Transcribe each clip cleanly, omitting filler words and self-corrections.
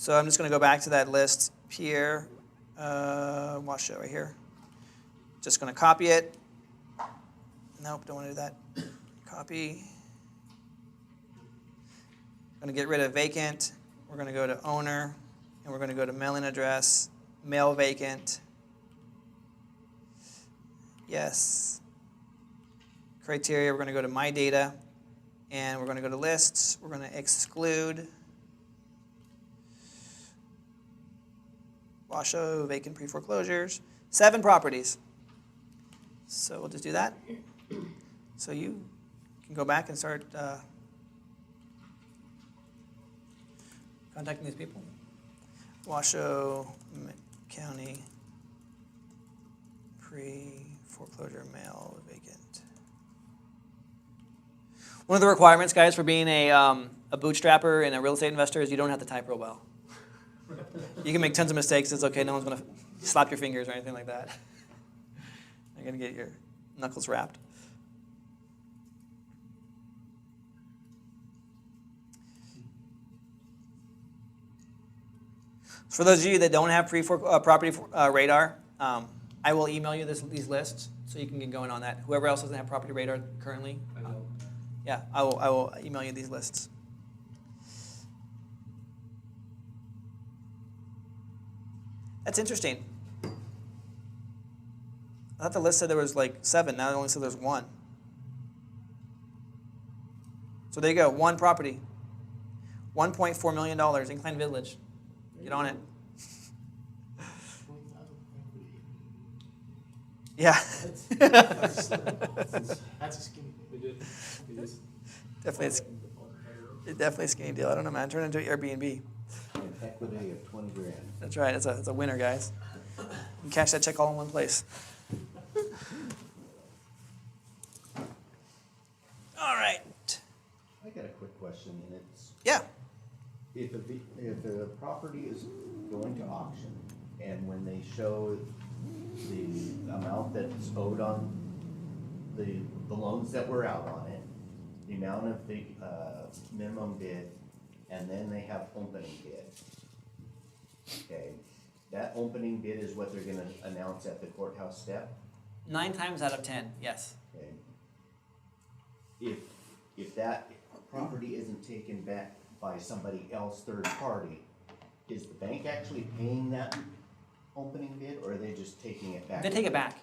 So I'm just going to go back to that list here. Washoe right here. Just going to copy it. Nope, don't want to do that. Copy. I'm going to get rid of vacant. We're going to go to owner, and we're going to go to mailing address, mail vacant. Yes. Criteria, we're going to go to my data, and we're going to go to lists. We're going to exclude Washoe, vacant pre-foreclosures. 7 properties. So we'll just do that. So you can go back and start contacting these people. Washoe County pre-foreclosure mail vacant. One of the requirements, guys, for being a bootstrapper and a real estate investor is you don't have to type real well. You can make tons of mistakes. It's okay. No one's going to slap your fingers or anything like that. You're going to get your knuckles wrapped. For those of you that don't have property radar, I will email you these lists so you can get going on that. Whoever else doesn't have property radar currently, yeah, I will email you these lists. That's interesting. I thought the list said there was like 7. Now it only said there's 1. So there you go. 1 property. $1.4 million, Incline Village. Get on it. Yeah. That's a skinny. Definitely a skinny deal. I don't know, man. Turn it into an Airbnb. An equity of 20 grand. That's right. It's a winner, guys. You can cash that check all in one place. All right. I got a quick question, and it's Yeah. if a property is going to auction, and when they show the amount that's owed on the loans that were out on it, the amount of the minimum bid, and then they have opening bid. Okay, that opening bid is what they're gonna announce at the courthouse step. 9 times out of 10, yes. Okay. If that property isn't taken back by somebody else, third party, is the bank actually paying that opening bid, or are they just taking it back? They take it back.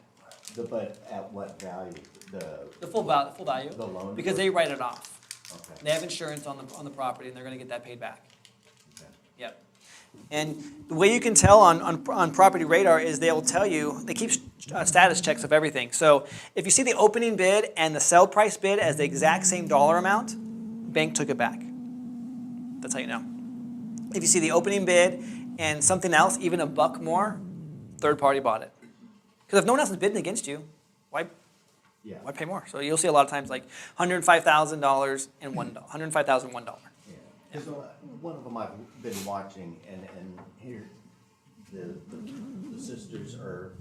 But at what value? The full value. The loan? Because they write it off. Okay. They have insurance on the property, and they're going to get that paid back. Okay. Yep. And the way you can tell on Property Radar is they will tell you, they keep status checks of everything. So if you see the opening bid and the sell price bid as the exact same dollar amount, bank took it back. That's how you know. If you see the opening bid and something else, even $1 more, third party bought it. Because if no one else is bidding against you, why pay more? So you'll see a lot of times like $105,000 and $1. $105,001. Yeah. Because one of them I've been watching, and here the sisters are,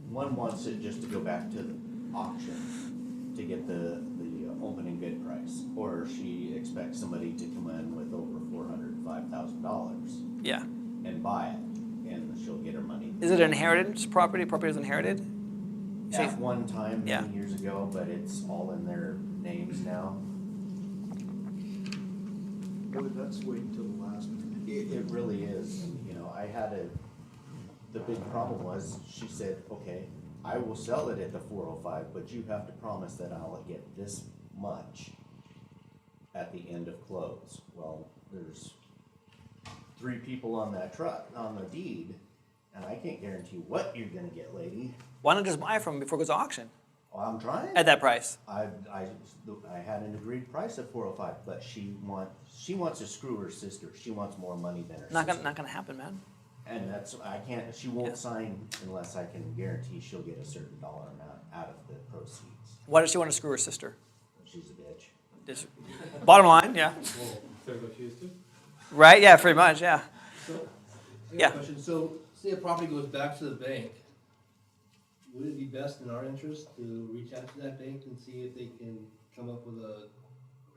one wants it just to go back to the auction to get the opening bid price, or she expects somebody to come in with over $405,000 Yeah. and buy it, and she'll get her money. Is it an inheritance property? Property is inherited? At one time, Yeah. many years ago, but it's all in their names now. Boy, that's waiting until the last minute. It really is. You know, the big problem was, she said, okay, I will sell it at the 405, but you have to promise that I'll get this much at the end of close. Well, there's 3 people on that on the deed, and I can't guarantee what you're gonna get, lady. Why not just buy from them before it goes to auction Well, I'm trying. at that price? I had an agreed price of 405, but she wants to screw her sister. She wants more money than her sister. Not gonna happen, man. And she won't Yeah. sign unless I can guarantee she'll get a certain dollar amount out of the proceeds. Why does she want to screw her sister? She's a bitch. Just, bottom line, yeah. Right? Yeah, pretty much, yeah. So, I got Yeah. a question. So, say a property goes back to the bank, would it be best in our interest to reach out to that bank and see if they can come up with a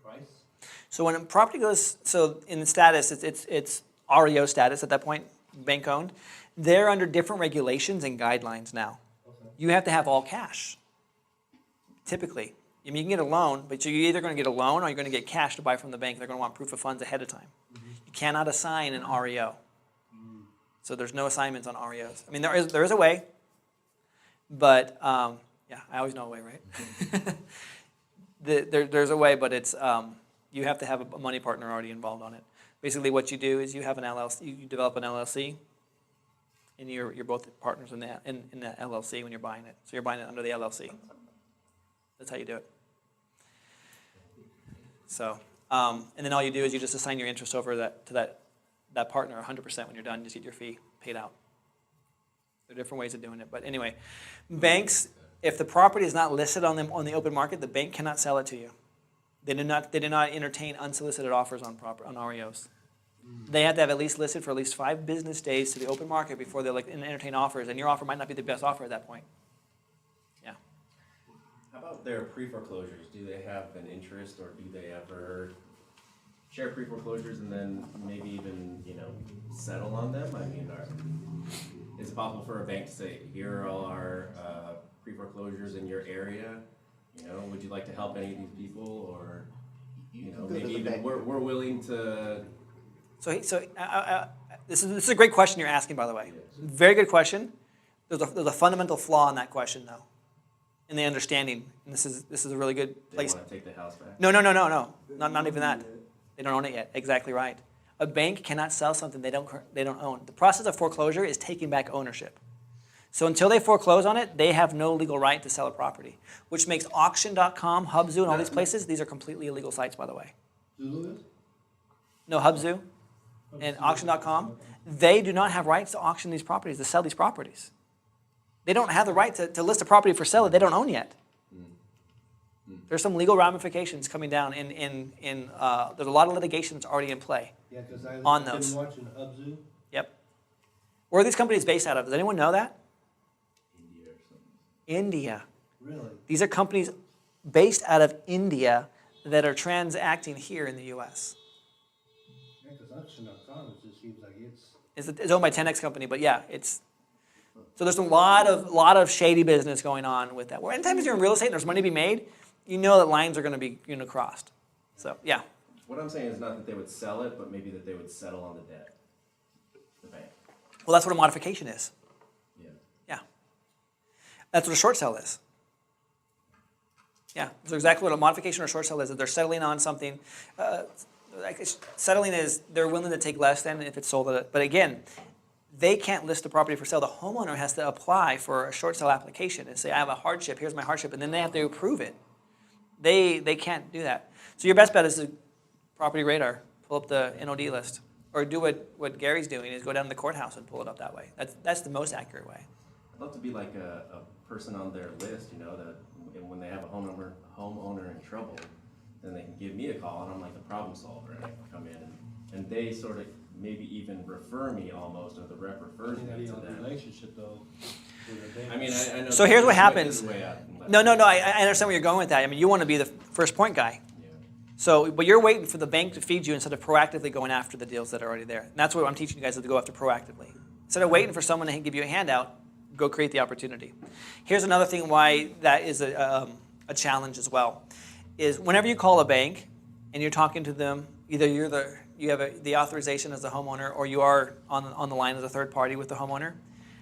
price? So when a property goes, so in the status, it's REO status at that point, bank owned, they're under different regulations and guidelines now. Okay. You have to have all cash, typically. I mean, you can get a loan, but you're either going to get a loan or you're going to get cash to buy from the bank. They're going to want proof of funds ahead of time. You cannot assign an REO. So there's no assignments on REOs. I mean, there is a way, but yeah, I always know a way, right? There's a way, but it's you have to have a money partner already involved on it. Basically, what you do is you have an LLC, you develop an LLC, and you're both partners in that LLC when you're buying it. So you're buying it under the LLC. That's how you do it. So, and then all you do is you just assign your interest over to that partner 100% when you're done. You just get your fee paid out. There are different ways of doing it, but anyway, banks, if the property is not listed on the open market, the bank cannot sell it to you. They do not entertain unsolicited offers on REOs. They have to have at least listed for at least 5 business days to the open market before they entertain offers, and your offer might not be the best offer at that point. Yeah. How about their pre-foreclosures? Do they have an interest, or do they ever share pre-foreclosures and then maybe even, settle on them? I mean, is it possible for a bank to say, here are all our pre-foreclosures in your area? Would you like to help any of these people, or maybe even we're willing to. So this is a great question you're asking, by the way. Very good question. There's a fundamental flaw in that question, though, in the understanding. And this is a really good place. They want to take the house back. No. Not even that. They don't own it yet. Exactly right. A bank cannot sell something they don't own. The process of foreclosure is taking back ownership. So until they foreclose on it, they have no legal right to sell a property, which makes auction.com, Hubzu, and all these places, these are completely illegal sites, by the way. Zulu is? No, Hubzu and auction.com, they do not have rights to auction these properties, to sell these properties. They don't have the right to list a property for sale that they don't own yet. There's some legal ramifications coming down there's a lot of litigation that's already in play. Yeah, because On I've those. been watching Hubzu. Yep. Where are these companies based out of? Does anyone know that? India or something. India. Really? These are companies based out of India that are transacting here in the U.S. Yeah, because auction.com, it just seems like it's. It's owned by 10X company, but yeah, so there's a lot of shady business going on with that. Where anytime you're in real estate and there's money to be made, you know that lines are going to be crossed. So yeah. What I'm saying is not that they would sell it, but maybe that they would settle on the debt. The bank. Well, that's what a modification is. Yeah. Yeah. That's what a short sale is. Yeah, that's exactly what a modification or a short sale is. That they're settling on something. Settling is they're willing to take less than if it's sold. But again, they can't list the property for sale. The homeowner has to apply for a short sale application and say, I have a hardship, here's my hardship, and then they have to approve it. They can't do that. So your best bet is to Property Radar, pull up the NOD list. Or do what Gary's doing, is go down to the courthouse and pull it up that way. That's the most accurate way. I'd love to be like a person on their list, that when they have a homeowner in trouble, then they can give me a call, and I'm like the problem solver, and I can come in and they sort of maybe even refer me almost, or the rep refers That me is to a them. relationship though. With the bank. I mean, I know. So here's what this happens. is way out and left. No, I understand where you're going with that. I mean, you want to be the first point guy. Yeah. So, but you're waiting for the bank to feed you instead of proactively going after the deals that are already there. And that's what I'm teaching you guys, is to go after proactively. Instead of waiting for someone to give you a handout, go create the opportunity. Here's another thing why that is a challenge as well, is whenever you call a bank and you're talking to them, either you have the authorization as the homeowner, or you are on the line as a third party with the homeowner.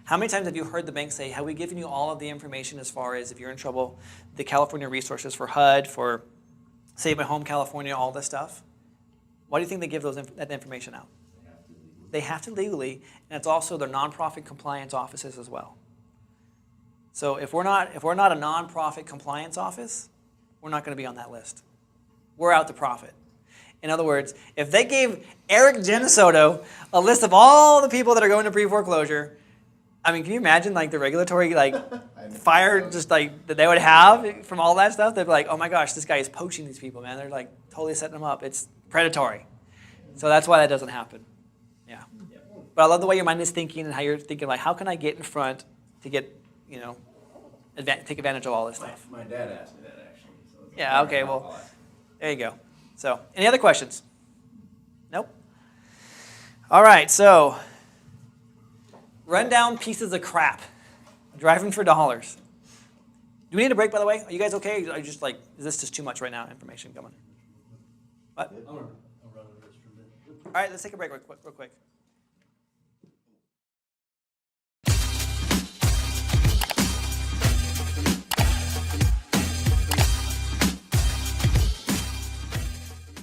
How many times have you heard the bank say, have we given you all of the information as far as if you're in trouble, the California resources for HUD, for Save My Home California, all this stuff? Why do you think they give that information out? They have to legally, and it's also their nonprofit compliance offices as well. So if we're not a nonprofit compliance office, we're not going to be on that list. We're out to profit. In other words, if they gave Eric Genesoto a list of all the people that are going to pre-foreclosure, I mean, can you imagine like the regulatory fire just like that they would have from all that stuff? They'd be like, oh my gosh, this guy is poaching these people, man. They're like totally setting them up. It's predatory. So that's why that doesn't happen. Yeah. But I love the way your mind is thinking and how you're thinking, like, how can I get in front to get, take advantage of all this stuff? My dad asked me that actually. So Yeah, okay, well, there you go. So, any other questions? Nope? All right, so rundown pieces of crap. Driving for dollars. Do we need a break, by the way? Are you guys okay? Are you just like, is this just too much right now? Information coming. What? I'm gonna run over this for a minute. All right, let's take a break real quick.